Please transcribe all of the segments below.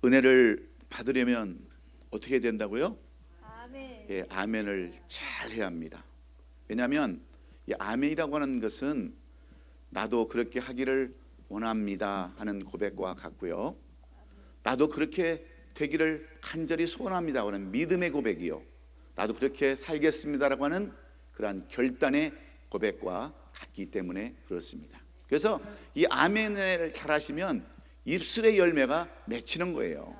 은혜를 받으려면 어떻게 된다고요? 아멘. 예, 아멘을 잘 해야 합니다. 왜냐하면 이 아멘이라고 하는 것은 나도 그렇게 하기를 원합니다 하는 고백과 같고요, 나도 그렇게 되기를 간절히 소원합니다 하는 믿음의 고백이요, 나도 그렇게 살겠습니다라고 하는 그러한 결단의 고백과 같기 때문에 그렇습니다. 그래서 이 아멘을 잘 하시면 입술의 열매가 맺히는 거예요.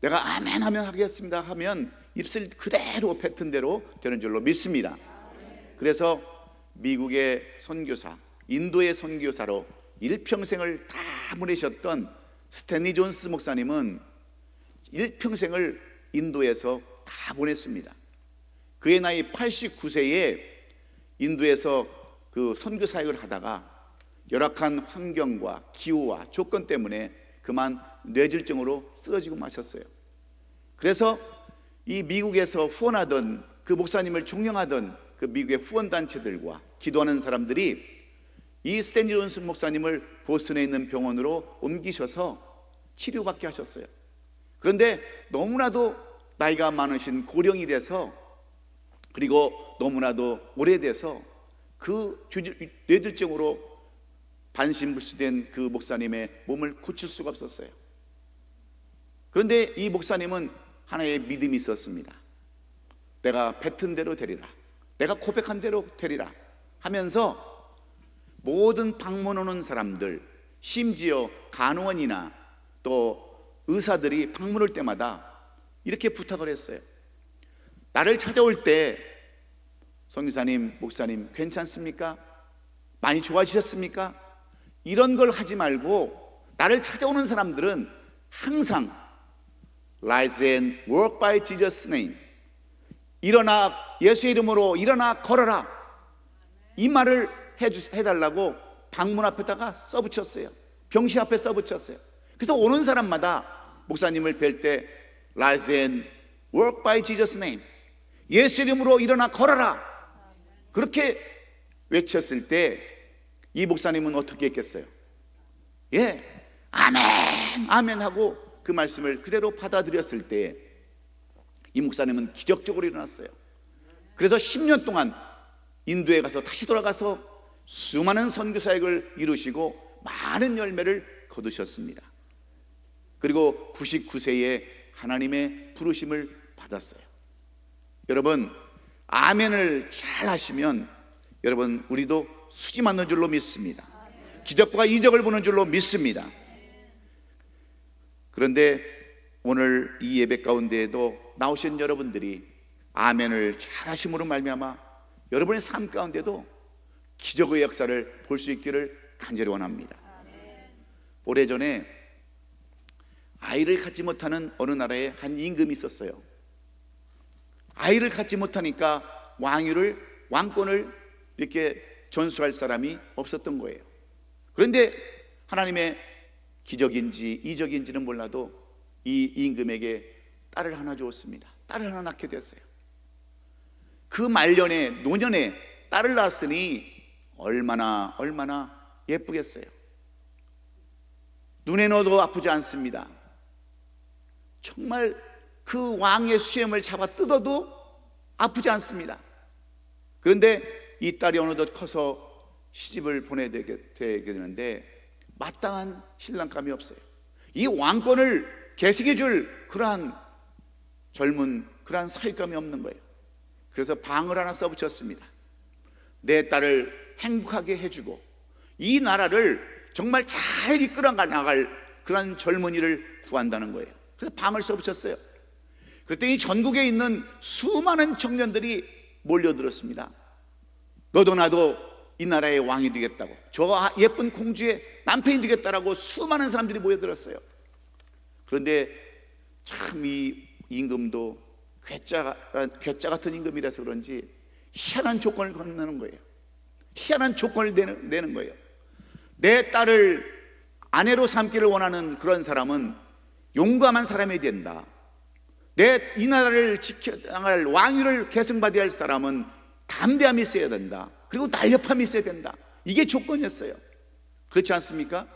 내가 아멘 하면 하겠습니다 하면 입술 그대로 뱉은 대로 되는 줄로 믿습니다. 그래서 미국의 선교사, 인도의 선교사로 일평생을 다 보내셨던 스탠리 존스 목사님은 일평생을 인도에서 다 보냈습니다. 그의 나이 89세에 인도에서 그 선교 사역을 하다가 열악한 환경과 기후와 조건 때문에 그만 뇌질증으로 쓰러지고 마셨어요. 그래서 이 미국에서 후원하던 그 목사님을 존경하던 그 미국의 후원단체들과 기도하는 사람들이 이 스탠리 존스 목사님을 보스턴에 있는 병원으로 옮기셔서 치료받게 하셨어요. 그런데 너무나도 나이가 많으신 고령이 돼서, 그리고 너무나도 오래돼서 그 뇌졸중으로 반신불수된 그 목사님의 몸을 고칠 수가 없었어요. 그런데 이 목사님은 하나의 믿음이 있었습니다. 내가 뱉은 대로 되리라, 내가 고백한 대로 되리라 하면서 모든 방문 오는 사람들, 심지어 간호원이나 또 의사들이 방문 올 때마다 이렇게 부탁을 했어요. 나를 찾아올 때 선교사님, 목사님 괜찮습니까? 많이 좋아지셨습니까? 이런 걸 하지 말고 나를 찾아오는 사람들은 항상 Rise and walk by Jesus' name, 일어나 예수의 이름으로 일어나 걸어라, 이 말을 해달라고 방문 앞에다가 써붙였어요. 병실 앞에 써붙였어요. 그래서 오는 사람마다 목사님을 뵐 때 Rise and walk by Jesus' name, 예수 이름으로 일어나 걸어라, 그렇게 외쳤을 때 이 목사님은 어떻게 했겠어요? 예, 아멘 아멘 하고 그 말씀을 그대로 받아들였을 때 이 목사님은 기적적으로 일어났어요. 그래서 10년 동안 인도에 가서 다시 돌아가서 수많은 선교 사역을 이루시고 많은 열매를 거두셨습니다. 그리고 99세에 하나님의 부르심을 받았어요. 여러분, 아멘을 잘 하시면 여러분 우리도 수지 맞는 줄로 믿습니다. 기적과 이적을 보는 줄로 믿습니다. 그런데 오늘 이 예배 가운데에도 나오신 여러분들이 아멘을 잘 하심으로 말미암아 여러분의 삶 가운데도 기적의 역사를 볼 수 있기를 간절히 원합니다. 오래전에 아이를 갖지 못하는 어느 나라에 한 임금이 있었어요. 아이를 갖지 못하니까 왕권을 이렇게 전수할 사람이 없었던 거예요. 그런데 하나님의 기적인지 이적인지는 몰라도 이 임금에게 딸을 하나 주었습니다. 딸을 하나 낳게 됐어요. 그 말년에 노년에 딸을 낳았으니 얼마나 예쁘겠어요. 눈에 넣어도 아프지 않습니다. 정말 그 왕의 수염을 잡아 뜯어도 아프지 않습니다. 그런데 이 딸이 어느덧 커서 시집을 보내야 되는데 마땅한 신랑감이 없어요. 이 왕권을 계승해 줄 그러한 젊은 그러한 사윗감이 없는 거예요. 그래서 방을 하나 써붙였습니다. 내 딸을 행복하게 해주고 이 나라를 정말 잘 이끌어 나갈 그런 젊은이를 구한다는 거예요. 그래서 방을 써붙였어요. 그랬더니 전국에 있는 수많은 청년들이 몰려들었습니다. 너도 나도 이 나라의 왕이 되겠다고, 저 예쁜 공주의 남편이 되겠다라고 수많은 사람들이 모여들었어요. 그런데 참 이 임금도 괴짜 같은 임금이라서 그런지 희한한 조건을 건네는 거예요. 희한한 조건을 내는 거예요. 내 딸을 아내로 삼기를 원하는 그런 사람은 용감한 사람이 된다. 이 나라를 지켜나갈 왕위를 계승받아야 할 사람은 담대함이 있어야 된다. 그리고 날렵함이 있어야 된다. 이게 조건이었어요. 그렇지 않습니까?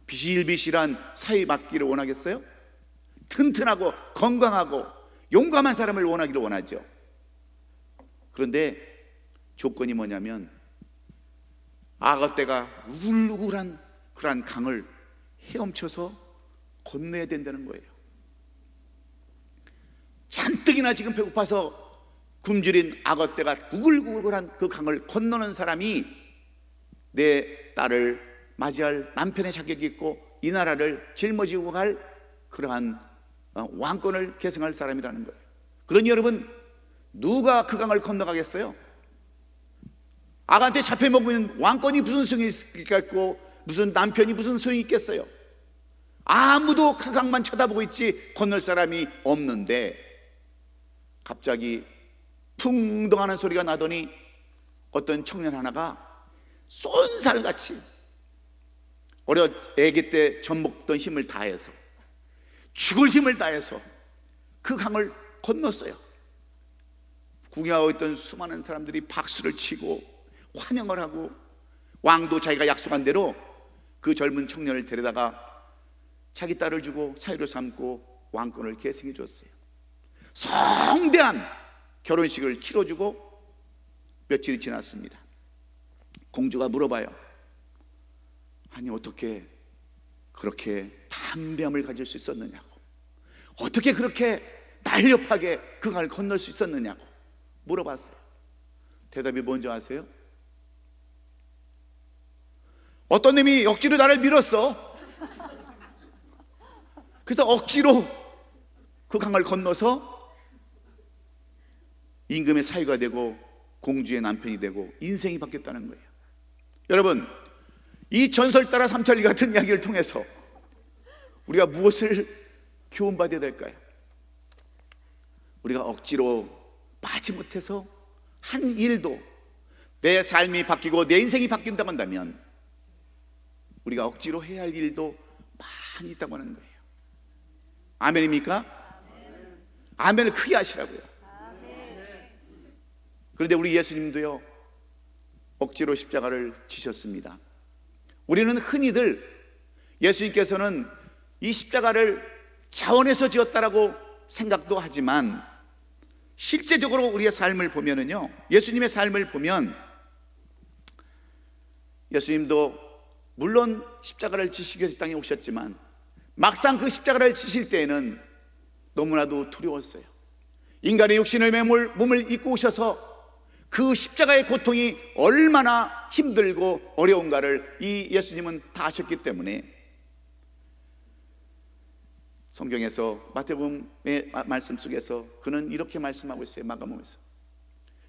비실비실한 사위 맡기를 원하겠어요? 튼튼하고 건강하고 용감한 사람을 원하기를 원하죠. 그런데 조건이 뭐냐면 아가떼가 우글우글한 그러한 강을 헤엄쳐서 건너야 된다는 거예요. 잔뜩이나 지금 배고파서 굶주린 아가떼가 우글우글한 그 강을 건너는 사람이 내 딸을 맞이할 남편의 자격이 있고 이 나라를 짊어지고 갈 그러한 왕권을 계승할 사람이라는 거예요. 그러니 여러분, 누가 그 강을 건너가겠어요? 아가한테 잡혀먹으면 왕권이 무슨 소용이 있겠고 무슨 남편이 무슨 소용이 있겠어요? 아무도 그 강만 쳐다보고 있지 건널 사람이 없는데 갑자기 풍덩하는 소리가 나더니 어떤 청년 하나가 쏜살같이 아기 때 젖먹던 힘을 다해서 죽을 힘을 다해서 그 강을 건넜어요. 구경하고 있던 수많은 사람들이 박수를 치고 환영을 하고 왕도 자기가 약속한 대로 그 젊은 청년을 데려다가 자기 딸을 주고 사위로 삼고 왕권을 계승해 줬어요. 성대한 결혼식을 치러주고 며칠이 지났습니다. 공주가 물어봐요. 아니 어떻게 그렇게 담대함을 가질 수 있었느냐고, 어떻게 그렇게 날렵하게 그 강을 건널 수 있었느냐고 물어봤어요. 대답이 뭔지 아세요? 어떤 놈이 억지로 나를 밀었어. 그래서 억지로 그 강을 건너서 임금의 사위가 되고 공주의 남편이 되고 인생이 바뀌었다는 거예요. 여러분, 이 전설 따라 삼천리 같은 이야기를 통해서 우리가 무엇을 교훈받아야 될까요? 우리가 억지로 마지못해서 한 일도 내 삶이 바뀌고 내 인생이 바뀐다고 한다면 우리가 억지로 해야 할 일도 많이 있다고 하는 거예요. 아멘입니까? 아멘을 크게 하시라고요. 그런데 우리 예수님도요 억지로 십자가를 지셨습니다. 우리는 흔히들 예수님께서는 이 십자가를 자원해서 지었다라고 생각도 하지만 실제적으로 우리의 삶을 보면은요, 예수님의 삶을 보면 예수님도 물론 십자가를 지시기 위해서 땅에 오셨지만 막상 그 십자가를 지실 때에는 너무나도 두려웠어요. 인간의 육신의 몸을 입고 오셔서 그 십자가의 고통이 얼마나 힘들고 어려운가를 이 예수님은 다 아셨기 때문에 성경에서 마태복음의 말씀 속에서 그는 이렇게 말씀하고 있어요. 마가복음에서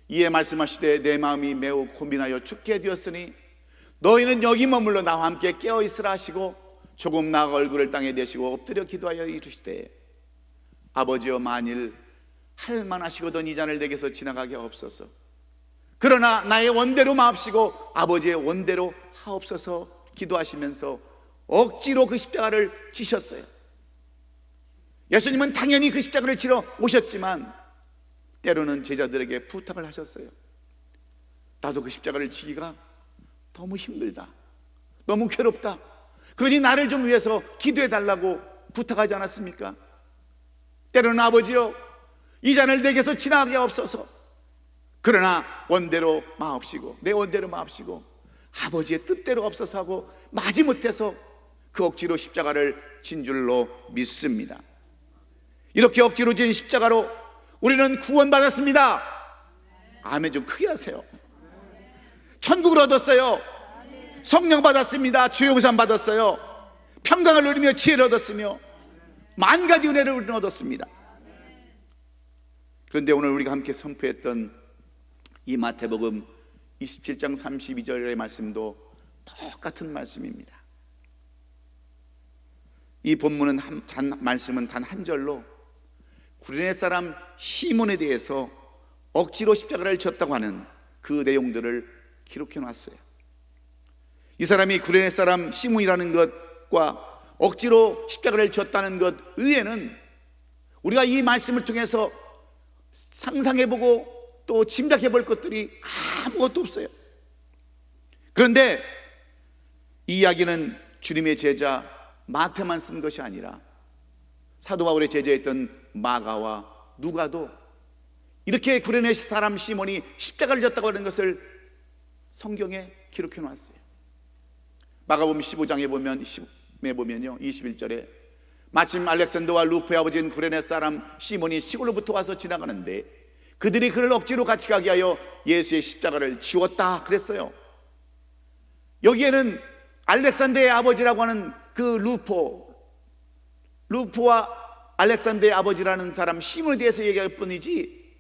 이에 말씀하시되 내 마음이 매우 고민하여 죽게 되었으니 너희는 여기 머물러 나와 함께 깨어있으라 하시고 조금 나아가 얼굴을 땅에 대시고 엎드려 기도하여 이르시되 아버지여 만일 할만하시거든 이 잔을 내게서 지나가게 하옵소서. 그러나 나의 원대로 마옵시고 아버지의 원대로 하옵소서 기도하시면서 억지로 그 십자가를 지셨어요. 예수님은 당연히 그 십자가를 지러 오셨지만 때로는 제자들에게 부탁을 하셨어요. 나도 그 십자가를 지기가 너무 힘들다, 너무 괴롭다, 그러니 나를 좀 위해서 기도해 달라고 부탁하지 않았습니까? 때로는 아버지여 이 잔을 내게서 지나가게 하옵소서. 그러나 원대로 마옵시고 내 원대로 마옵시고 아버지의 뜻대로 없어서 하고 마지못해서 그 억지로 십자가를 진 줄로 믿습니다. 이렇게 억지로 진 십자가로 우리는 구원받았습니다. 아멘 좀 크게 하세요. 천국을 얻었어요. 성령 받았습니다. 주용산 받았어요. 평강을 누리며 지혜를 얻었으며 만 가지 은혜를 우리는 얻었습니다. 그런데 오늘 우리가 함께 선포했던 이 마태복음 27장 32절의 말씀도 똑같은 말씀입니다. 이 본문은 말씀은 단 한 절로 구레네 사람 시몬에 대해서 억지로 십자가를 졌다고 하는 그 내용들을 기록해 놨어요. 이 사람이 구레네 사람 시몬이라는 것과 억지로 십자가를 졌다는 것 외에는 우리가 이 말씀을 통해서 상상해보고 또 짐작해 볼 것들이 아무것도 없어요. 그런데 이 이야기는 주님의 제자 마태만 쓴 것이 아니라 사도 바울의 제자였던 마가와 누가도 이렇게 구레네 사람 시몬이 십자가를 졌다고 하는 것을 성경에 기록해 놨어요. 마가복음 15장에 보면요 21절에 마침 알렉산더와 루프의 아버지인 구레네 사람 시몬이 시골로부터 와서 지나가는데 그들이 그를 억지로 같이 가게 하여 예수의 십자가를 지웠다 그랬어요. 여기에는 알렉산더의 아버지라고 하는 그 루프와 알렉산더의 아버지라는 사람 시몬에 대해서 얘기할 뿐이지,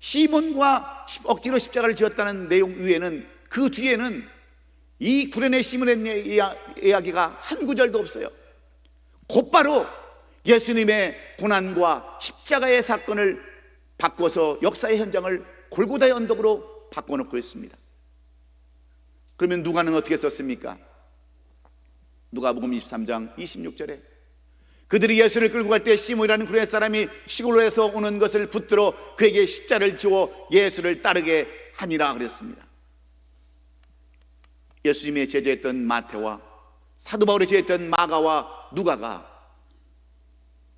시몬과 억지로 십자가를 지었다는 내용 위에는, 그 뒤에는 이 구레네 시몬의 이야기가 한 구절도 없어요. 곧바로 예수님의 고난과 십자가의 사건을 바꿔서 역사의 현장을 골고다의 언덕으로 바꿔놓고 있습니다. 그러면 누가는 어떻게 썼습니까? 누가복음 23장 26절에 그들이 예수를 끌고 갈 때 시몬이라는 구레네 사람이 시골로에서 오는 것을 붙들어 그에게 십자를 지워 예수를 따르게 하니라 그랬습니다. 예수님의 제자였던 마태와 사도 바울의 제자였던 마가와 누가가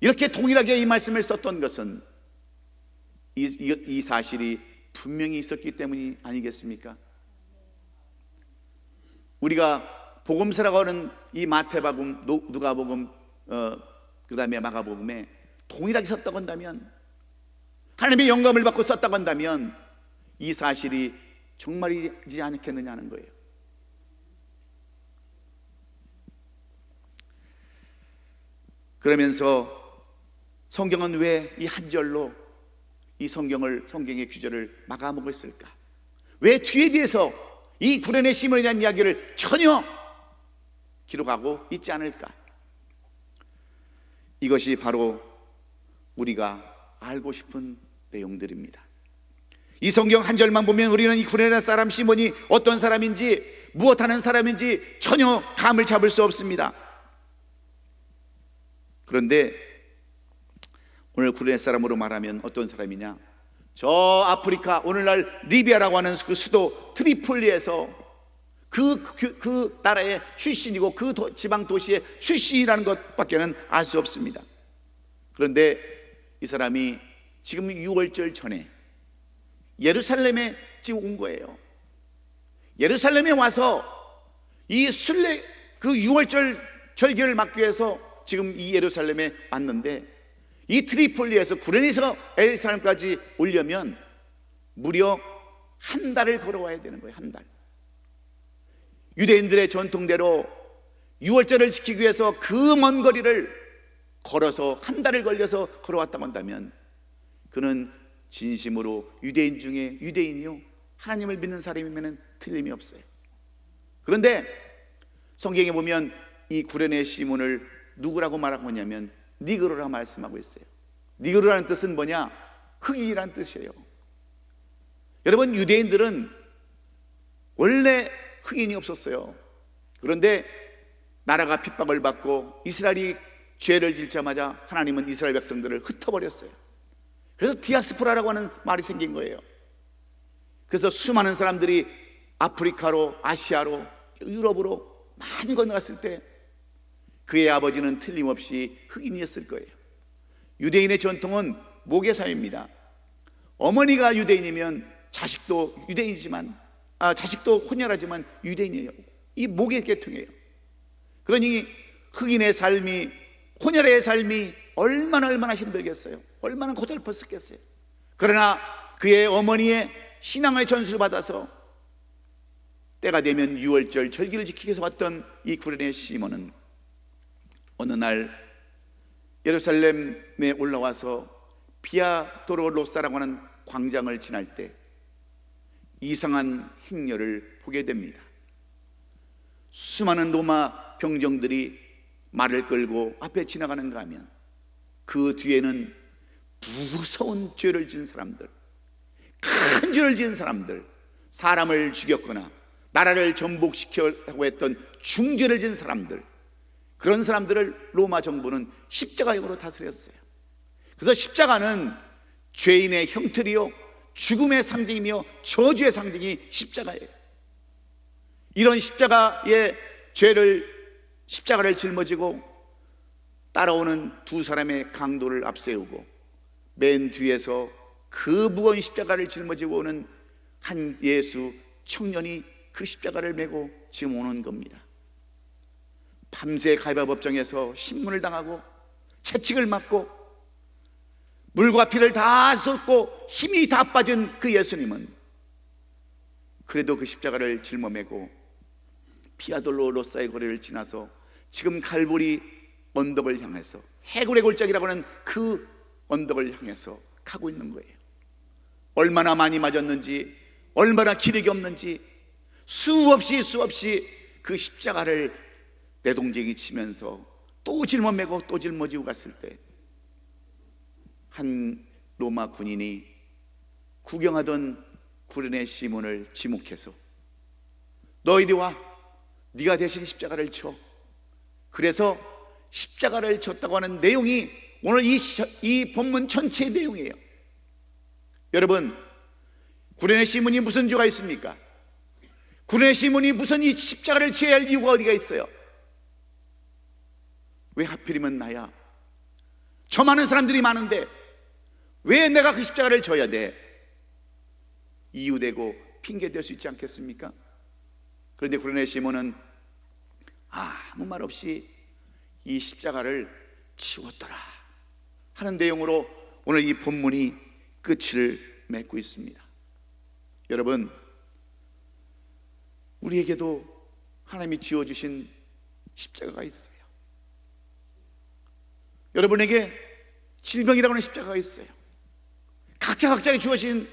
이렇게 동일하게 이 말씀을 썼던 것은 이 사실이 분명히 있었기 때문이 아니겠습니까? 우리가 복음서라고 하는 이 마태복음, 누가복음, 그 다음에 마가복음에 동일하게 썼다고 한다면, 하나님의 영감을 받고 썼다고 한다면 이 사실이 정말이지 않겠느냐는 거예요. 그러면서 성경은 왜 이 한 절로 이 성경의 규절을 막아먹고 있을까? 왜 뒤에서 이 구레네 시몬에 대한 이야기를 전혀 기록하고 있지 않을까? 이것이 바로 우리가 알고 싶은 내용들입니다. 이 성경 한 절만 보면 우리는 이 구레네 사람 시몬이 어떤 사람인지, 무엇하는 사람인지 전혀 감을 잡을 수 없습니다. 그런데 오늘 구레네 사람으로 말하면 어떤 사람이냐? 저 아프리카, 오늘날 리비아라고 하는 그 수도 트리폴리에서 그 나라의 출신이고 그 지방 도시의 출신이라는 것밖에는 알 수 없습니다. 그런데 이 사람이 지금 6월절 전에 예루살렘에 지금 온 거예요. 예루살렘에 와서 이 순례 그 6월절 절기를 막기 위해서 지금 이 예루살렘에 왔는데, 이 트리폴리에서 구레네에서 예루살렘까지 오려면 무려 한 달을 걸어와야 되는 거예요. 한 달. 유대인들의 전통대로 6월절을 지키기 위해서 그 먼 거리를 걸어서 한 달을 걸려서 걸어왔다고 한다면 그는 진심으로 유대인 중에 유대인이요 하나님을 믿는 사람이면 틀림이 없어요. 그런데 성경에 보면 이 구레네 시몬을 누구라고 말하고 있냐면 니그로라고 말씀하고 있어요. 니그로라는 뜻은 뭐냐? 흑인이라는 뜻이에요. 여러분, 유대인들은 원래 흑인이 없었어요. 그런데 나라가 핍박을 받고 이스라엘이 죄를 짓자마자 하나님은 이스라엘 백성들을 흩어버렸어요. 그래서 디아스포라라고 하는 말이 생긴 거예요. 그래서 수많은 사람들이 아프리카로, 아시아로, 유럽으로 많이 건너갔을 때 그의 아버지는 틀림없이 흑인이었을 거예요. 유대인의 전통은 모계사회입니다. 어머니가 유대인이면 자식도 유대인이지만 자식도 혼혈하지만 유대인이에요. 이 모계 계통이에요. 그러니 흑인의 삶이, 혼혈의 삶이 얼마나 힘들겠어요. 얼마나 고달팠었겠어요. 그러나 그의 어머니의 신앙의 전수를 받아서 때가 되면 6월절 절기를 지키기 위해서 왔던 이 구레네 시몬은 어느 날 예루살렘에 올라와서 비아 도로로사라고 하는 광장을 지날 때 이상한 행렬을 보게 됩니다. 수많은 로마 병정들이 말을 끌고 앞에 지나가는가 하면 그 뒤에는 무서운 죄를 지은 사람들, 큰 죄를 지은 사람들, 사람을 죽였거나 나라를 전복시키려고 했던 중죄를 지은 사람들, 그런 사람들을 로마 정부는 십자가형으로 다스렸어요. 그래서 십자가는 죄인의 형틀이요 죽음의 상징이며 저주의 상징이 십자가예요. 이런 십자가의 십자가를 짊어지고 따라오는 두 사람의 강도를 앞세우고 맨 뒤에서 그 무거운 십자가를 짊어지고 오는 한 예수 청년이 그 십자가를 메고 지금 오는 겁니다. 밤새 가위바위보법정에서 신문을 당하고 채찍을 맞고 물과 피를 다 쏟고 힘이 다 빠진 그 예수님은 그래도 그 십자가를 짊어매고 피아돌로로사의 거리를 지나서 지금 갈보리 언덕을 향해서 해골의 골짜기라고 하는 그 언덕을 향해서 가고 있는 거예요. 얼마나 많이 맞았는지, 얼마나 기력이 없는지 수없이 그 십자가를 내동쟁이 치면서 또 짊어매고 또 짊어지고 갔을 때 한 로마 군인이 구경하던 구레네 시몬을 지목해서 너 이리 와, 네가 대신 십자가를 쳐. 그래서 십자가를 쳤다고 하는 내용이 오늘 이 본문 전체의 내용이에요. 여러분, 구레네 시몬이 무슨 죄가 있습니까? 구레네 시몬이 무슨 이 십자가를 지어야 할 이유가 어디가 있어요? 왜 하필이면 나야? 저 많은 사람들이 많은데 왜 내가 그 십자가를 져야 돼? 이유되고 핑계댈 수 있지 않겠습니까? 그런데 구레네 시몬은 아무 말 없이 이 십자가를 치웠더라 하는 내용으로 오늘 이 본문이 끝을 맺고 있습니다. 여러분, 우리에게도 하나님이 지어주신 십자가가 있어요. 여러분에게 질병이라고 하는 십자가가 있어요. 각자에게 주어진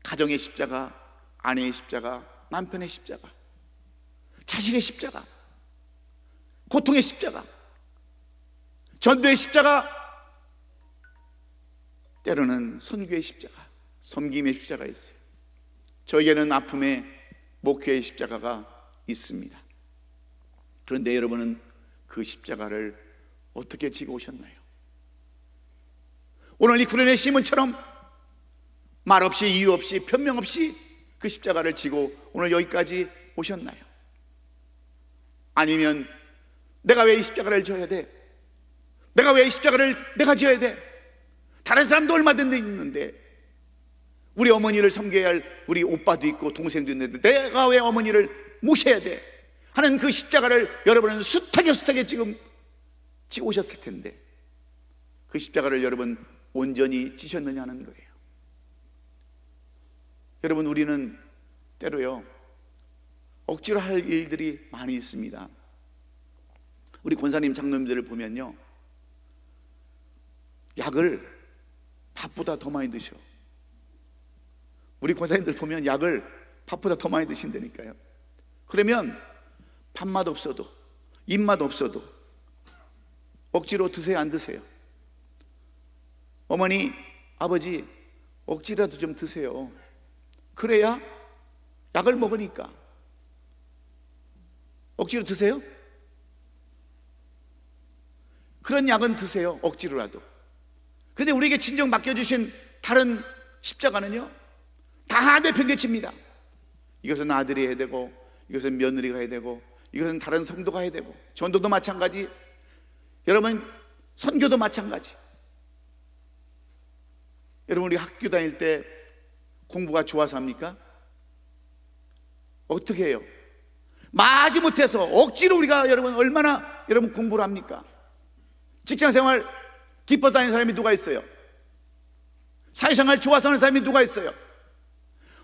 가정의 십자가, 아내의 십자가, 남편의 십자가, 자식의 십자가, 고통의 십자가, 전도의 십자가, 때로는 선교의 십자가, 섬김의 십자가 있어요. 저에게는 아픔의 목회의 십자가가 있습니다. 그런데 여러분은 그 십자가를 어떻게 지고 오셨나요? 오늘 이 구레네 시몬처럼 말 없이 이유 없이 변명 없이 그 십자가를 지고 오늘 여기까지 오셨나요? 아니면 내가 왜 이 십자가를 져야 돼? 내가 왜 이 십자가를 내가 지어야 돼? 다른 사람도 얼마든지 있는데, 우리 어머니를 섬겨야 할 우리 오빠도 있고 동생도 있는데 내가 왜 어머니를 모셔야 돼? 하는 그 십자가를 여러분은 숱하게 지금 지고 오셨을 텐데 그 십자가를 여러분 온전히 지셨느냐는 거예요. 여러분, 우리는 때로요 억지로 할 일들이 많이 있습니다. 우리 권사님 장로님들을 보면요, 약을 밥보다 더 많이 드셔. 우리 권사님들 보면 약을 밥보다 더 많이 드신다니까요. 그러면 밥맛 없어도 입맛 없어도 억지로 드세요, 안 드세요? 어머니, 아버지, 억지라도 좀 드세요. 그래야 약을 먹으니까. 억지로 드세요? 그런 약은 드세요, 억지로라도. 그런데 우리에게 진정 맡겨주신 다른 십자가는요, 다 내팽개칩니다. 이것은 아들이 해야 되고, 이것은 며느리가 해야 되고, 이것은 다른 성도가 해야 되고, 전도도 마찬가지, 여러분 선교도 마찬가지. 여러분, 우리 학교 다닐 때 공부가 좋아서 합니까? 어떻게 해요? 마지못해서 억지로 우리가 여러분 얼마나 여러분 공부를 합니까? 직장생활 기뻐 다니는 사람이 누가 있어요? 사회생활 좋아서 하는 사람이 누가 있어요?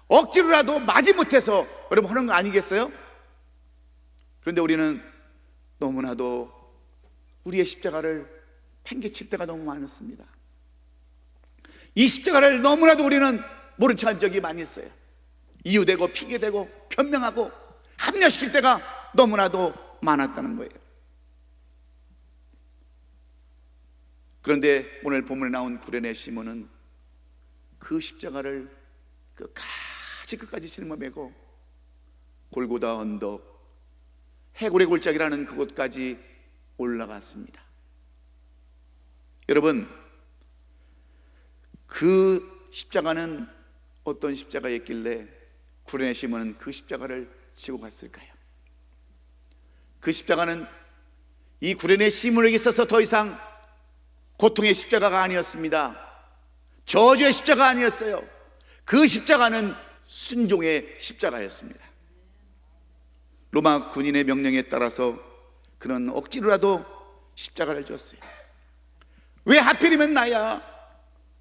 억지로라도 마지못해서 여러분 하는 거 아니겠어요? 그런데 우리는 너무나도 우리의 십자가를 팽개칠 때가 너무 많았습니다. 이 십자가를 너무나도 우리는 모른 척한 적이 많이 있어요. 이유되고 핑계대고 변명하고 합리화시킬 때가 너무나도 많았다는 거예요. 그런데 오늘 본문에 나온 구레네 시몬은 그 십자가를 끝까지 짊어매고 골고다 언덕, 해골의 골짜기라는 그곳까지 올라갔습니다. 여러분, 그 십자가는 어떤 십자가였길래 구레네 시몬은 그 십자가를 지고 갔을까요? 그 십자가는 이 구레네 시몬에게 있어서 더 이상 고통의 십자가가 아니었습니다. 저주의 십자가 아니었어요. 그 십자가는 순종의 십자가였습니다. 로마 군인의 명령에 따라서 그는 억지로라도 십자가를 줬어요. 왜 하필이면 나야?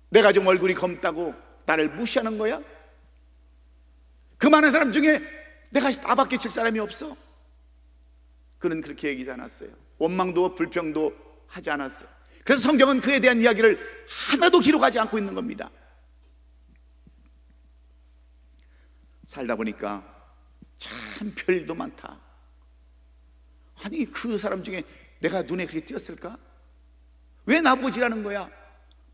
내가 좀 얼굴이 검다고 나를 무시하는 거야? 그 많은 사람 중에 내가 나밖에 칠 사람이 없어? 그는 그렇게 얘기하지 않았어요. 원망도 불평도 하지 않았어요. 그래서 성경은 그에 대한 이야기를 하나도 기록하지 않고 있는 겁니다. 살다 보니까 참 별일도 많다. 아니, 그 사람 중에 내가 눈에 그렇게 띄었을까? 왜 나보지라는 거야?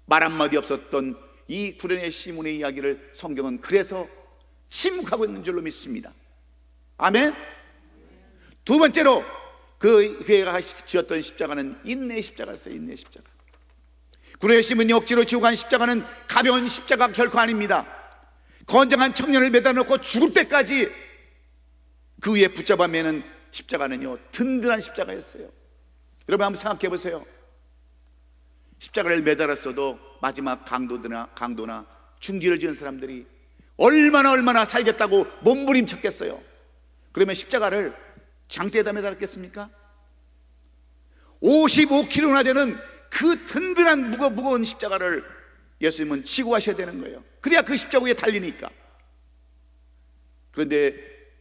말 한마디 없었던 이 구레네 시몬의 이야기를 성경은 그래서 침묵하고 있는 줄로 믿습니다. 아멘. 두 번째로 그가 지었던 십자가는 인내의 십자가였어요. 인내의 십자가. 구레네 시몬이 억지로 지고 간 십자가는 가벼운 십자가 결코 아닙니다. 건장한 청년을 매다 놓고 죽을 때까지 그 위에 붙잡아 매는 십자가는요, 든든한 십자가였어요. 여러분 한번 생각해 보세요. 십자가를 매달았어도 마지막 강도나 중지를 지은 사람들이 얼마나 살겠다고 몸부림쳤겠어요. 그러면 십자가를 장대에다 매달았겠습니까? 55kg나 되는 그 든든한 무거운 십자가를 예수님은 지고 가셔야 되는 거예요. 그래야 그 십자가 위에 달리니까. 그런데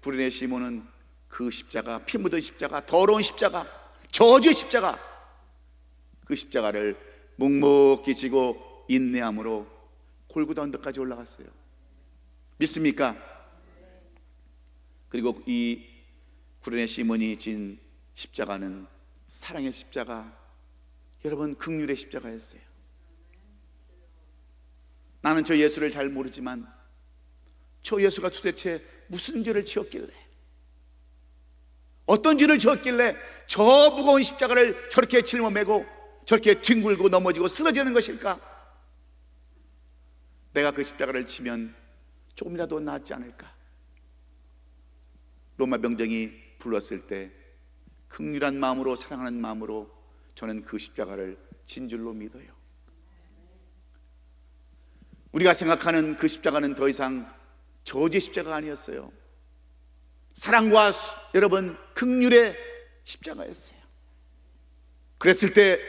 구레네 시몬은 그 십자가, 피 묻은 십자가, 더러운 십자가, 저주의 십자가, 그 십자가를 묵묵히 지고 인내함으로 골고다 언덕까지 올라갔어요. 믿습니까? 그리고 이 구레네 시몬이 진 십자가는 사랑의 십자가, 여러분 긍휼의 십자가였어요. 나는 저 예수를 잘 모르지만 저 예수가 도대체 무슨 죄를 지었길래, 어떤 죄를 지었길래 저 무거운 십자가를 저렇게 짊어매고 저렇게 뒹굴고 넘어지고 쓰러지는 것일까? 내가 그 십자가를 치면 조금이라도 낫지 않을까? 로마 병정이 불렀을 때 긍휼한 마음으로, 사랑하는 마음으로 저는 그 십자가를 진 줄로 믿어요. 우리가 생각하는 그 십자가는 더 이상 저주의 십자가가 아니었어요. 사랑과 여러분 긍휼의 십자가였어요. 그랬을 때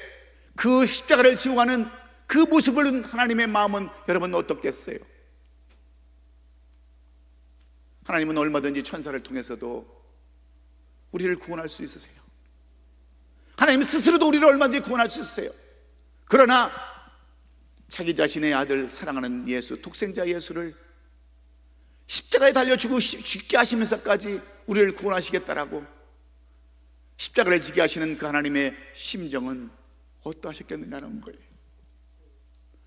그 십자가를 지고 가는 그 모습을 본 하나님의 마음은 여러분 어떻겠어요? 하나님은 얼마든지 천사를 통해서도 우리를 구원할 수 있으세요. 하나님 스스로도 우리를 얼마든지 구원할 수 있으세요. 그러나 자기 자신의 아들, 사랑하는 예수, 독생자 예수를 십자가에 달려 죽게 하시면서까지 우리를 구원하시겠다라고 십자가를 지게 하시는 그 하나님의 심정은 어떠하셨겠느냐는 거예요.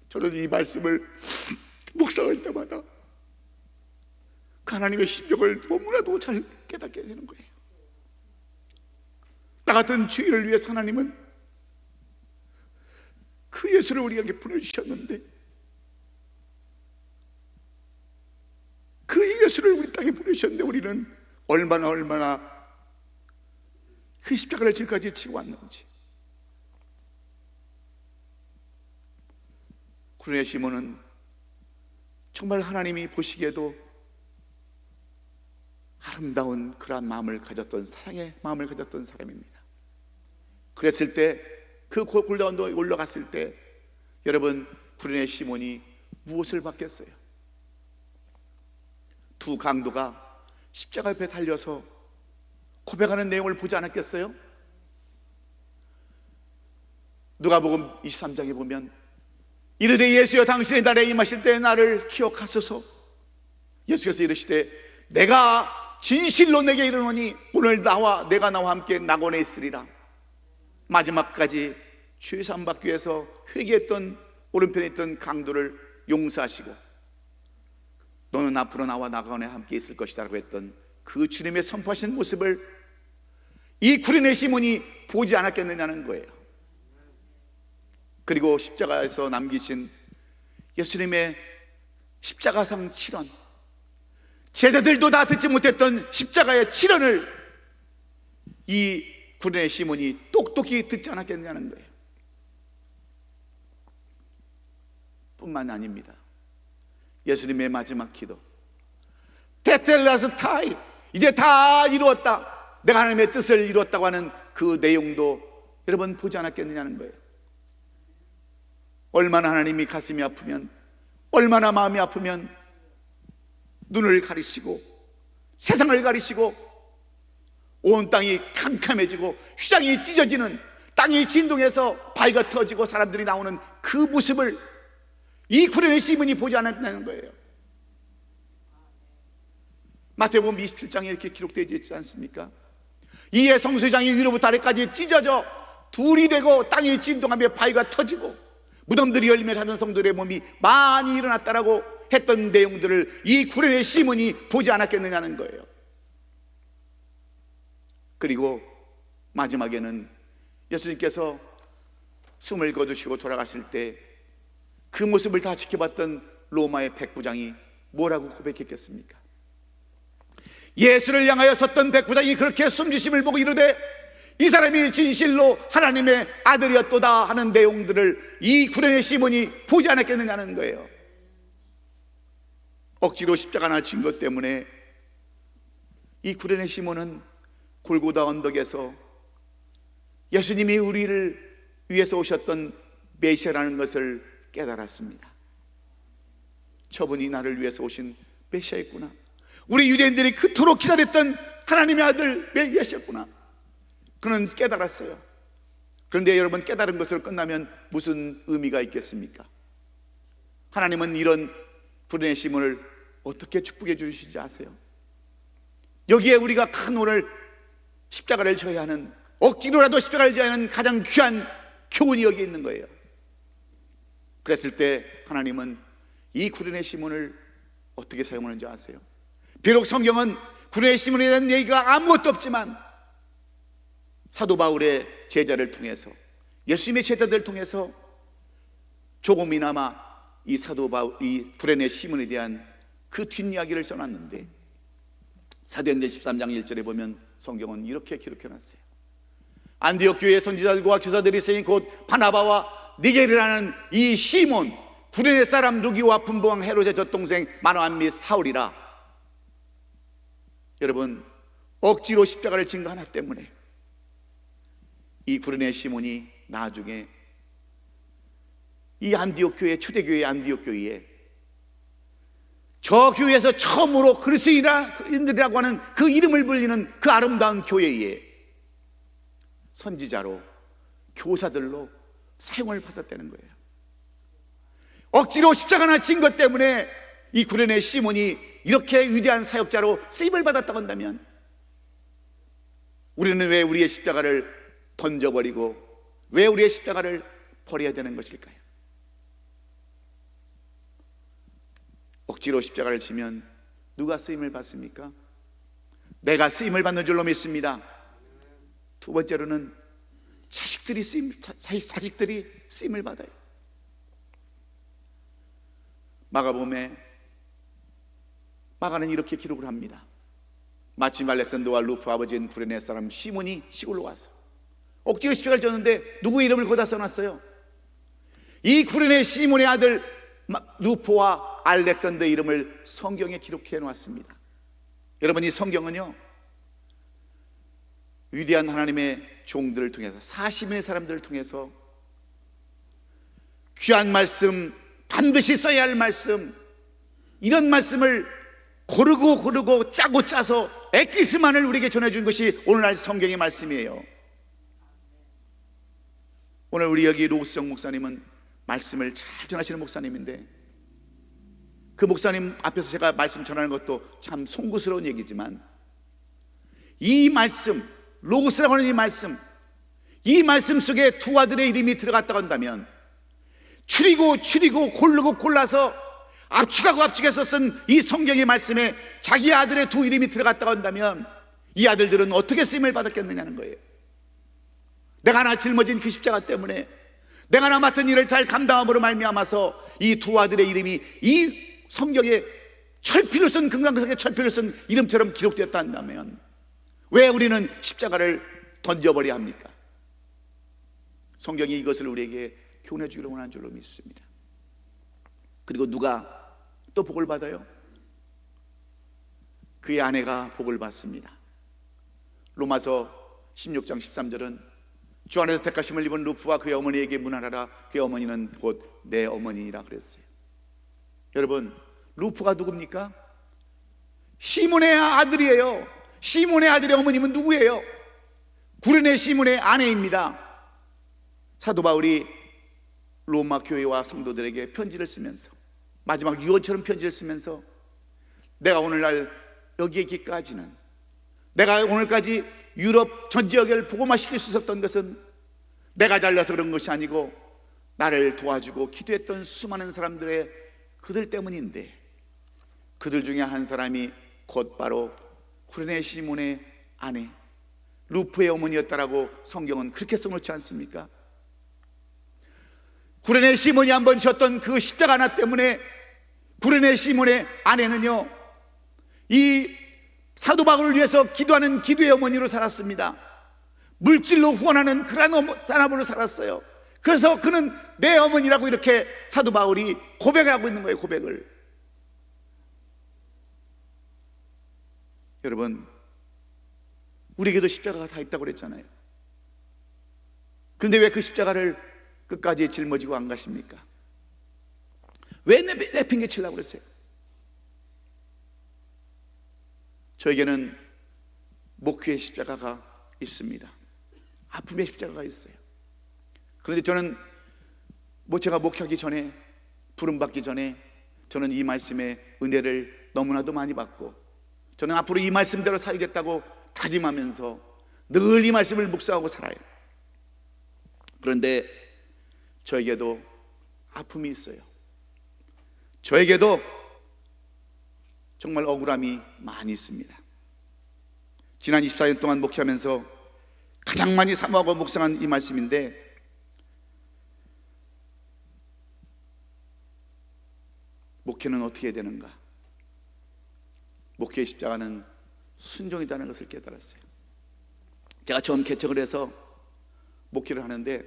저는 이 말씀을 묵상할 때마다 그 하나님의 심정을 너무나도 잘 깨닫게 되는 거예요. 나 같은 죄인을 위해서 하나님은 그 예수를 우리에게 보내주셨는데, 그 예수를 우리 땅에 보내주셨는데 우리는 얼마나 그 십자가를 지금까지 지고 왔는지. 구레네 시몬은 정말 하나님이 보시기에도 아름다운 그러한 마음을 가졌던, 사랑의 마음을 가졌던 사람입니다. 그랬을 때, 그 골고다 언덕에 올라갔을 때 여러분 구레네 시몬이 무엇을 받겠어요? 두 강도가 십자가 옆에 달려서 고백하는 내용을 보지 않았겠어요? 누가복음 23장에 보면 이르되 예수여 당신의 날에 임하실 때 나를 기억하소서. 예수께서 이르시되 내가 진실로 내게 이르노니 오늘 내가 나와 함께 낙원에 있으리라. 마지막까지 죄 사함 받기 위해서 회개했던, 오른편에 있던 강도를 용서하시고 너는 앞으로 나와 낙원에 함께 있을 것이다 라고 했던 그 주님의 선포하신 모습을 이 구레네 시몬이 보지 않았겠느냐는 거예요. 그리고 십자가에서 남기신 예수님의 십자가상 7원, 제자들도 다 듣지 못했던 십자가의 7원을 이 구레네 시몬이 똑똑히 듣지 않았겠냐는 거예요. 뿐만 아닙니다. 예수님의 마지막 기도, 테텔레스타이, 이제 다 이루었다, 내가 하나님의 뜻을 이루었다고 하는 그 내용도 여러분 보지 않았겠느냐는 거예요. 얼마나 하나님이 가슴이 아프면, 얼마나 마음이 아프면 눈을 가리시고 세상을 가리시고 온 땅이 캄캄해지고 휘장이 찢어지는, 땅이 진동해서 바위가 터지고 사람들이 나오는 그 모습을 이 구레네 시몬이 보지 않았다는 거예요. 마태복음 27장에 이렇게 기록되어 있지 않습니까? 이에 성소장이 위로부터 아래까지 찢어져 둘이 되고 땅이 진동하며 바위가 터지고 무덤들이 열리며 자던 성도들의 몸이 많이 일어났다라고 했던 내용들을 이 구레네 시몬이 보지 않았겠느냐는 거예요. 그리고 마지막에는 예수님께서 숨을 거두시고 돌아가실 때 그 모습을 다 지켜봤던 로마의 백부장이 뭐라고 고백했겠습니까? 예수를 향하여 섰던 백부장이 그렇게 숨지심을 보고 이르되 이 사람이 진실로 하나님의 아들이었도다 하는 내용들을 이 구레네 시몬이 보지 않았겠느냐는 거예요. 억지로 십자가나 진 것 때문에 이 구레네 시몬은 골고다 언덕에서 예수님이 우리를 위해서 오셨던 메시아라는 것을 깨달았습니다. 저분이 나를 위해서 오신 메시아였구나, 우리 유대인들이 그토록 기다렸던 하나님의 아들 메시아였구나, 그는 깨달았어요. 그런데 여러분, 깨달은 것으로 끝나면 무슨 의미가 있겠습니까? 하나님은 이런 구레네 시몬을 어떻게 축복해 주시지 아세요? 여기에 우리가 큰 오늘 십자가를 져야 하는, 억지로라도 십자가를 져야 하는 가장 귀한 교훈이 여기 있는 거예요. 그랬을 때 하나님은 이 구레네 시몬을 어떻게 사용하는지 아세요? 비록 성경은 구레네 시몬에 대한 얘기가 아무것도 없지만 사도 바울의 제자를 통해서, 예수님의 제자들을 통해서 조금이나마 이 사도 바울, 이 구레네 시몬에 대한 그 뒷이야기를 써놨는데, 사도행전 13장 1절에 보면 성경은 이렇게 기록해놨어요. 안디옥 교회의 선지자들과 교사들이 있으니 곧 바나바와 니게르라는 이 시몬, 구레네 사람 루기와 분봉왕 헤롯의 젖동생 마노안 및 사울이라. 여러분, 억지로 십자가를 진 거 하나 때문에 이 구레네 시몬이 나중에 이 안디옥 교회, 초대교회 안디옥 교회에 저 교회에서 처음으로 그리스도인이라고 하는 그 이름을 불리는 그 아름다운 교회에 선지자로, 교사들로 사용을 받았다는 거예요. 억지로 십자가나 진 것 때문에 이 구레네 시몬이 이렇게 위대한 사역자로 쓰임을 받았다고 한다면, 우리는 왜 우리의 십자가를 던져버리고 왜 우리의 십자가를 버려야 되는 것일까요? 억지로 십자가를 지면 누가 쓰임을 받습니까? 내가 쓰임을 받는 줄로 믿습니다. 두 번째로는 자식들이 쓰임을 받아요. 마가복음에 마가는 이렇게 기록을 합니다. 마침 알렉산더와 루프 아버지인 구레네 사람 시몬이 시골로 와서 억지로 십자가를 졌는데 누구 이름을 거기다 써놨어요? 이 구레네 시몬의 아들 루포와 알렉산더 이름을 성경에 기록해 놓았습니다. 여러분, 이 성경은요, 위대한 하나님의 종들을 통해서, 40인의 사람들을 통해서 귀한 말씀, 반드시 써야 할 말씀, 이런 말씀을 고르고 짜고 짜서 엑기스만을 우리에게 전해준 것이 오늘날 성경의 말씀이에요. 오늘 우리 여기 로스영 목사님은 말씀을 잘 전하시는 목사님인데, 그 목사님 앞에서 제가 말씀 전하는 것도 참 송구스러운 얘기지만, 이 말씀, 로고스라고 하는 이 말씀 속에 두 아들의 이름이 들어갔다고 한다면, 추리고 골라서 압축해서 쓴 이 성경의 말씀에 자기 아들의 두 이름이 들어갔다고 한다면, 이 아들들은 어떻게 쓰임을 받았겠느냐는 거예요. 내가 하나 짊어진 그 십자가 때문에, 내가 하나 맡은 일을 잘 감당함으로 말미암아서 이 두 아들의 이름이 이 성경에 철필로 쓴, 금강석에 철필로 쓴 이름처럼 기록되었다 한다면, 왜 우리는 십자가를 던져버려야 합니까? 성경이 이것을 우리에게 교훈해 주기를 원하는 줄로 믿습니다. 그리고 누가 또 복을 받아요? 그의 아내가 복을 받습니다. 로마서 16장 13절은 주 안에서 택하심을 입은 루프와 그의 어머니에게 문안하라. 그의 어머니는 곧 내 어머니니라 그랬어요. 여러분, 루프가 누굽니까? 시몬의 아들이에요. 시몬의 아들의 어머님은 누구예요? 구레네 시몬의 아내입니다. 사도 바울이 로마 교회와 성도들에게 편지를 쓰면서, 마지막 유언처럼 편지를 쓰면서, 내가 오늘날 여기에 있기까지는, 내가 오늘까지 유럽 전 지역을 복음화시킬 수 있었던 것은 내가 잘나서 그런 것이 아니고 나를 도와주고 기도했던 수많은 사람들의 그들 때문인데, 그들 중에 한 사람이 곧바로 구레네 시몬의 아내 루프의 어머니였다라고 성경은 그렇게 써놓지 않습니까? 구레네 시몬이 한번 졌던 그 십자가 하나 때문에 구레네 시몬의 아내는요, 이 사도 바울을 위해서 기도하는 기도의 어머니로 살았습니다. 물질로 후원하는 그런 사람으로 살았어요. 그래서 그는 내 어머니라고 이렇게 사도 바울이 고백하고 있는 거예요. 고백을. 여러분, 우리에게도 십자가가 다 있다고 그랬잖아요. 그런데 왜 그 십자가를 끝까지 짊어지고 안 가십니까? 왜 내팽개 치려고 그랬어요? 저에게는 목회의 십자가가 있습니다. 아픔의 십자가가 있어요. 그런데 저는 제가 목회하기 전에, 부름받기 전에 저는 이 말씀의 은혜를 너무나도 많이 받고, 저는 앞으로 이 말씀대로 살겠다고 다짐하면서 늘 이 말씀을 묵상하고 살아요. 그런데 저에게도 아픔이 있어요. 저에게도 정말 억울함이 많이 있습니다. 지난 24년 동안 목회하면서 가장 많이 사모하고 묵상한 이 말씀인데, 목회는 어떻게 해야 되는가? 목회의 십자가는 순종이라는 것을 깨달았어요. 제가 처음 개척을 해서 목회를 하는데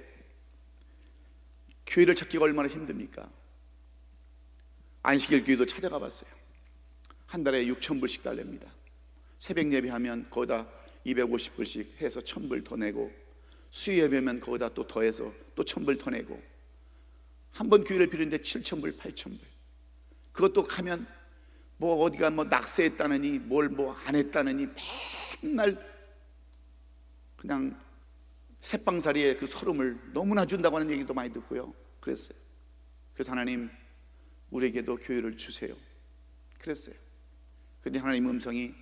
교회를 찾기가 얼마나 힘듭니까? 안식일 교회도 찾아가 봤어요. 한 달에 6,000불씩 달랍니다. 새벽 예배하면 거기다 250불씩 해서 1,000불 더 내고, 수요 예배면 거기다 또 더해서 또 1,000불 더 내고, 한 번 교회를 비우는데 7,000불, 8,000불. 그것도 가면 뭐 어디가 뭐 낙세했다느니 뭘 뭐 안 했다느니 맨날 그냥 새빵살이의 그 서름을 너무나 준다고 하는 얘기도 많이 듣고요. 그랬어요. 그래서 하나님, 우리에게도 교회를 주세요. 그랬어요. 근데 하나님 음성이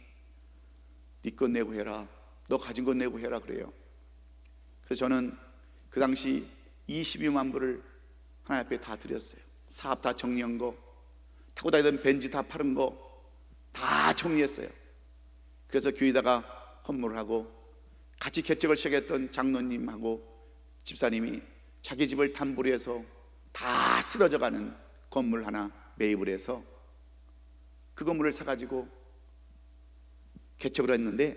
네 것 내고 해라, 너 가진 것 내고 해라 그래요. 그래서 저는 그 당시 22만 불을 하나님 앞에 다 드렸어요. 사업 다 정리한 거, 타고 다니던 벤지 다 파는 거 다 정리했어요. 그래서 교회에다가 헌물을 하고, 같이 개척을 시작했던 장로님하고 집사님이 자기 집을 담보로 해서 다 쓰러져가는 건물 하나 매입을 해서 그 건물을 사가지고 개척을 했는데,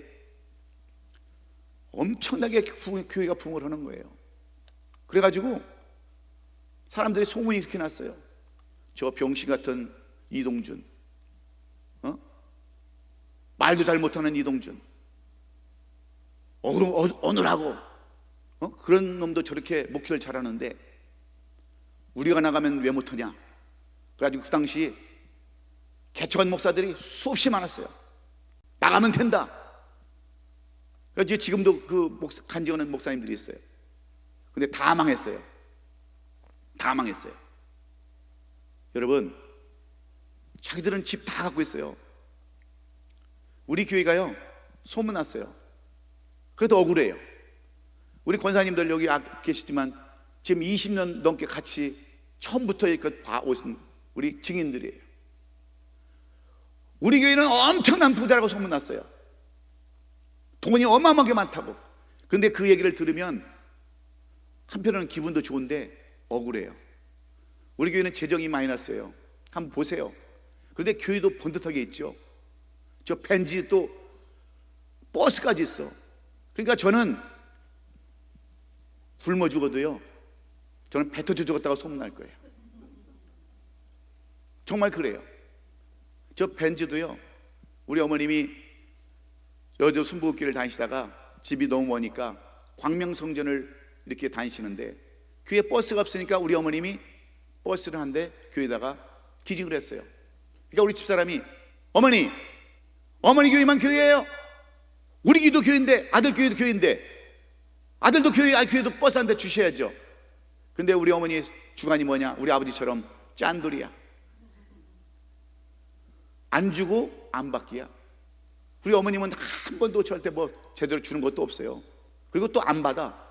엄청나게 교회가 부흥을 하는 거예요. 그래가지고 사람들이 소문이 이렇게 났어요. 저 병신 같은 이동준, 말도 잘 못하는 이동준, 어느라고 그런 놈도 저렇게 목회를 잘하는데 우리가 나가면 왜 못하냐. 그래가지고 그 당시 개척한 목사들이 수없이 많았어요. 나가면 된다. 그래서 지금도 그 간증하는 목사님들이 있어요. 근데 다 망했어요. 다 망했어요. 여러분, 자기들은 집 다 갖고 있어요. 우리 교회가요, 소문났어요. 그래도 억울해요. 우리 권사님들 여기 계시지만 지금 20년 넘게 같이 처음부터 봐오신 우리 증인들이에요. 우리 교회는 엄청난 부자라고 소문났어요. 돈이 어마어마하게 많다고. 그런데 그 얘기를 들으면 한편으로는 기분도 좋은데 억울해요. 우리 교회는 재정이 마이너스예요. 한번 보세요. 그런데 교회도 번듯하게 있죠. 저 벤지 또 버스까지 있어. 그러니까 저는 굶어 죽어도요, 저는 배 터져 죽었다고 소문날 거예요. 정말 그래요. 저 벤즈도요, 우리 어머님이 여주 순복음교회를 다니시다가 집이 너무 머니까 광명성전을 이렇게 다니시는데 교회 버스가 없으니까 우리 어머님이 버스를 한 대 교회에다가 기증을 했어요. 그러니까 우리 집사람이 어머니 교회만 교회예요. 우리 교회도 교회인데, 아들 교회도 교회인데, 아들도 교회, 교회도 버스 한 대 주셔야죠. 근데 우리 어머니 주관이 뭐냐? 우리 아버지처럼 짠돌이야. 안 주고 안 받기야. 우리 어머님은 한 번도 절대 뭐 제대로 주는 것도 없어요. 그리고 또 안 받아.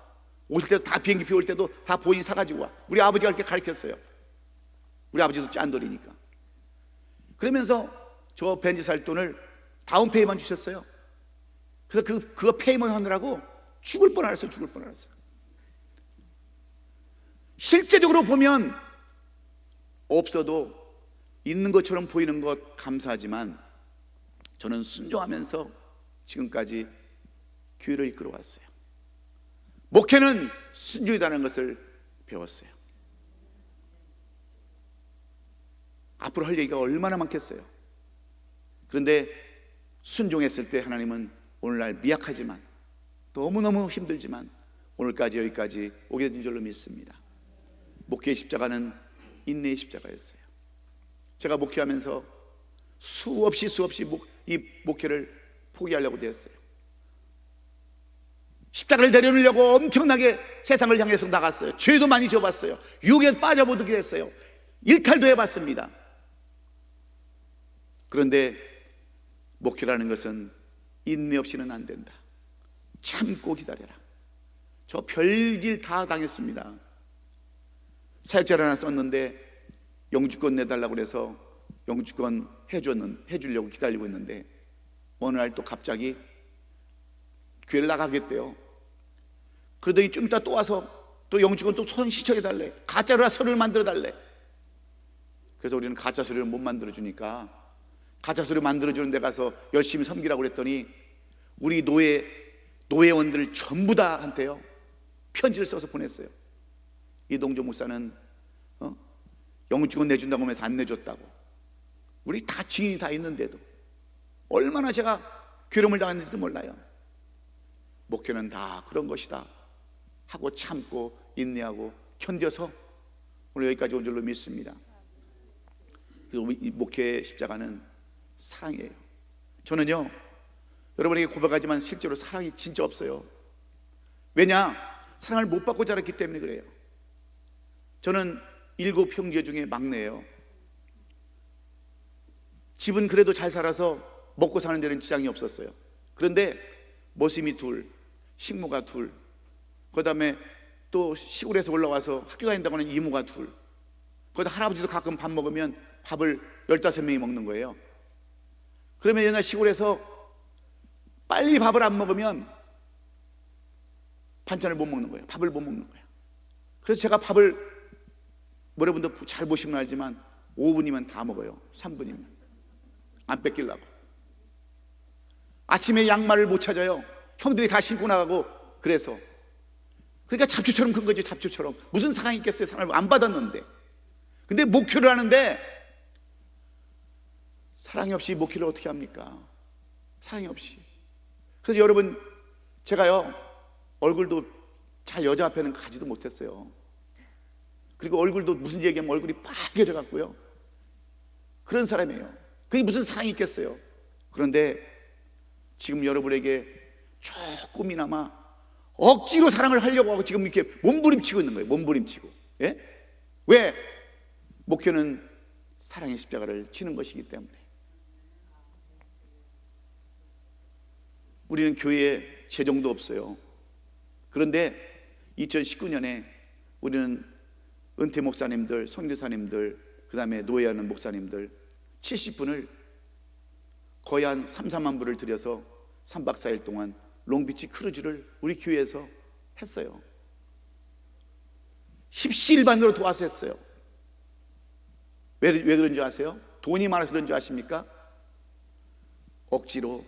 올 때도 다 비행기표 올 때도 다 본인 사가지고 와. 우리 아버지가 그렇게 가르쳤어요. 우리 아버지도 짠돌이니까. 그러면서 저 벤츠 살 돈을 다운페이만 주셨어요. 그래서 그거 페이먼 하느라고 죽을 뻔했어요. 죽을 뻔했어요. 실제적으로 보면 없어도 있는 것처럼 보이는 것 감사하지만 저는 순종하면서 지금까지 교회를 이끌어 왔어요. 목회는 순종이라는 것을 배웠어요. 앞으로 할 얘기가 얼마나 많겠어요. 그런데 순종했을 때 하나님은 오늘날 미약하지만 너무너무 힘들지만 오늘까지 여기까지 오게 된 줄로 믿습니다. 목회의 십자가는 인내의 십자가였어요. 제가 목회하면서 수없이 이 목회를 포기하려고 되었어요. 십자가를 내려놓으려고 엄청나게 세상을 향해서 나갔어요. 죄도 많이 져봤어요. 유혹에 빠져보기도 했어요. 일탈도 해봤습니다. 그런데 목회라는 것은 인내 없이는 안 된다. 참고 기다려라. 저 별일 다 당했습니다. 사역자를 하나 썼는데 영주권 내달라고 그래서 영주권 해주려고 기다리고 있는데 어느 날 또 갑자기 교회를 나가겠대요. 그러더니 좀 이따 또 와서 또 영주권 또 손 시청해달래. 가짜로 서류를 만들어달래. 그래서 우리는 가짜 서류를 못 만들어주니까 가짜 서류 만들어주는 데 가서 열심히 섬기라고 그랬더니 우리 노회원들 전부 다 한테요 편지를 써서 보냈어요. 이동조 목사는 영주권 내준다고 하면서 안 내줬다고. 우리 다 증인이 다 있는데도 얼마나 제가 괴로움을 당했는지도 몰라요. 목회는 다 그런 것이다 하고 참고 인내하고 견뎌서 오늘 여기까지 온 줄로 믿습니다. 그리고 이 목회의 십자가는 사랑이에요. 저는요 여러분에게 고백하지만 실제로 사랑이 진짜 없어요. 왜냐? 사랑을 못 받고 자랐기 때문에 그래요. 저는 7 형제 중에 막내예요. 집은 그래도 잘 살아서 먹고 사는 데는 지장이 없었어요. 그런데 모심이 둘, 식모가 둘, 그 다음에 또 시골에서 올라와서 학교 다닌다고 하는 이모가 둘, 거기다 할아버지도 가끔 밥 먹으면 밥을 15명이 먹는 거예요. 그러면 옛날 시골에서 빨리 밥을 안 먹으면 반찬을 못 먹는 거예요. 밥을 못 먹는 거예요. 그래서 제가 밥을 여러분도 잘 보시면 알지만 5분이면 다 먹어요. 3분이면 안 뺏기려고. 아침에 양말을 못 찾아요. 형들이 다 신고 나가고. 그래서 그러니까 잡초처럼 큰 거지. 잡초처럼. 무슨 사랑이 있겠어요. 사랑을 안 받았는데. 근데 목회를 하는데 사랑이 없이 목회를 어떻게 합니까? 사랑이 없이. 그래서 여러분 제가요 얼굴도 잘 여자 앞에는 가지도 못했어요. 그리고 얼굴도 무슨 얘기하면 얼굴이 빨개져 갖고요 그런 사람이에요. 그게 무슨 사랑이 있겠어요. 그런데 지금 여러분에게 조금이나마 억지로 사랑을 하려고 하고 지금 이렇게 몸부림치고 있는 거예요. 몸부림치고. 예? 왜? 목회는 사랑의 십자가를 지는 것이기 때문에. 우리는 교회에 재정도 없어요. 그런데 2019년에 우리는 은퇴 목사님들, 선교사님들, 그 다음에 노예하는 목사님들 70분을 거의 한 3, 4만 불을 들여서 3박 4일 동안 롱비치 크루즈를 우리 교회에서 했어요. 십시일반으로 도와서 했어요. 왜 그런 줄 아세요? 돈이 많아서 그런 줄 아십니까? 억지로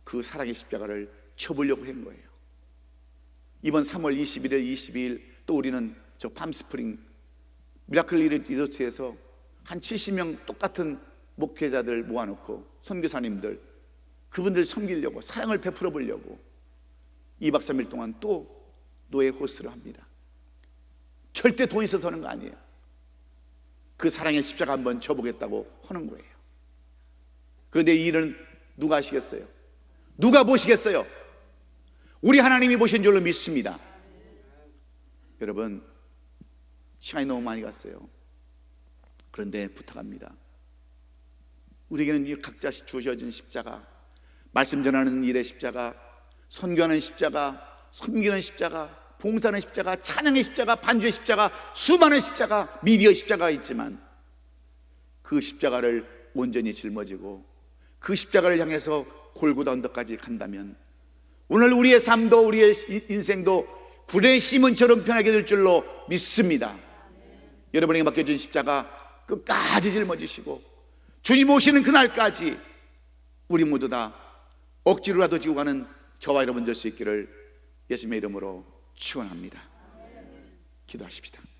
그 사랑의 십자가를 쳐보려고 한 거예요. 이번 3월 21일, 22일 또 우리는 저 팜스프링 미라클 리조트에서 한 70명 똑같은 목회자들 모아놓고 선교사님들 그분들 섬기려고 사랑을 베풀어 보려고 2박 3일 동안 또 노예 호스를 합니다. 절대 돈 있어서 하는 거 아니에요. 그 사랑의 십자가 한번 져보겠다고 하는 거예요. 그런데 이 일은 누가 하시겠어요? 누가 보시겠어요? 우리 하나님이 보신 줄로 믿습니다. 여러분, 시간이 너무 많이 갔어요. 그런데 부탁합니다. 우리에게는 각자 주어진 십자가, 말씀 전하는 일의 십자가, 선교하는 십자가, 섬기는 십자가, 봉사하는 십자가, 찬양의 십자가, 반주의 십자가, 수많은 십자가, 미디어 십자가가 있지만 그 십자가를 온전히 짊어지고 그 십자가를 향해서 골고다 언덕까지 간다면 오늘 우리의 삶도 우리의 인생도 구레 시몬처럼 편하게 될 줄로 믿습니다. 여러분에게 맡겨준 십자가 끝까지 짊어지시고 주님 오시는 그날까지 우리 모두 다 억지로라도 지고 가는 저와 여러분 될 수 있기를 예수님의 이름으로 축원합니다. 기도하십시다.